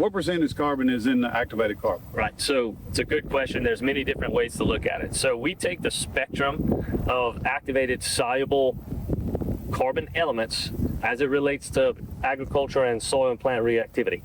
What percentage carbon is in the activated carbon? Right, so it's a good question. There's many different ways to look at it. So we take the spectrum of activated soluble carbon elements as it relates to agriculture and soil and plant reactivity.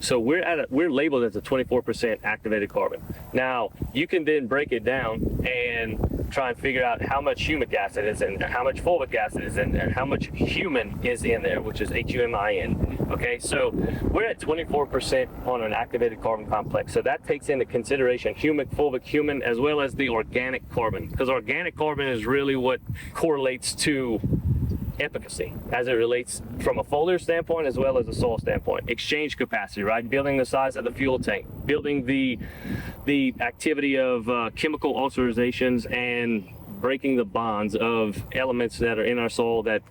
So we're labeled as a 24% activated carbon. Now you can then break it down and try and figure out how much humic acid is in there, how much fulvic acid is in there, how much humin is in there, which is HUMIN. Okay, so we're at 24% on an activated carbon complex. So that takes into consideration humic, fulvic, humin, as well as the organic carbon, because organic carbon is really what correlates to efficacy as it relates from a foliar standpoint as well as a soil standpoint. Exchange capacity, right? Building the size of the fuel tank, building the activity of chemical ulcerations and breaking the bonds of elements that are in our soil that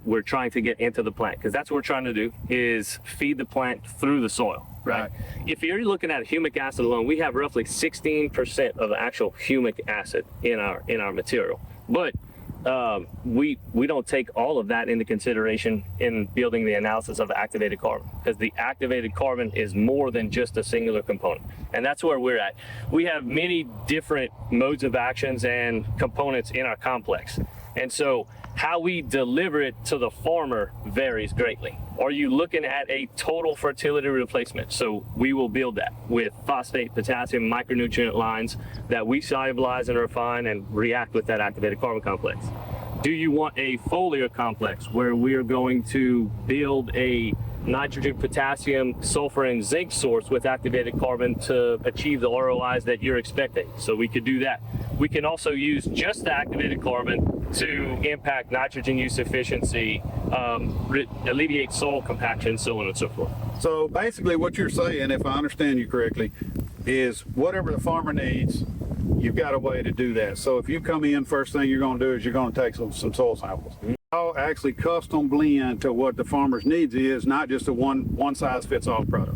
we're trying to get into the plant, because that's what we're trying to do, is feed the plant through the soil, right? If you're looking at humic acid alone, we have roughly 16% of the actual humic acid in our material, but we don't take all of that into consideration in building the analysis of the activated carbon, because the activated carbon is more than just a singular component, and that's where we're at. We have many different modes of actions and components in our complex, and so how we deliver it to the farmer varies greatly. Are you looking at a total fertility replacement? So we will build that with phosphate, potassium, micronutrient lines that we solubilize and refine and react with that activated carbon complex. Do you want a foliar complex where we are going to build a nitrogen, potassium, sulfur, and zinc source with activated carbon to achieve the ROIs that you're expecting? So we could do that. We can also use just the activated carbon to impact nitrogen use efficiency, alleviate soil compaction, so on and so forth. So basically what you're saying, if I understand you correctly, is whatever the farmer needs, you've got a way to do that. So if you come in, first thing you're going to do is you're going to take some soil samples. I'll actually custom blend to what the farmer's needs is, not just a one size fits all product.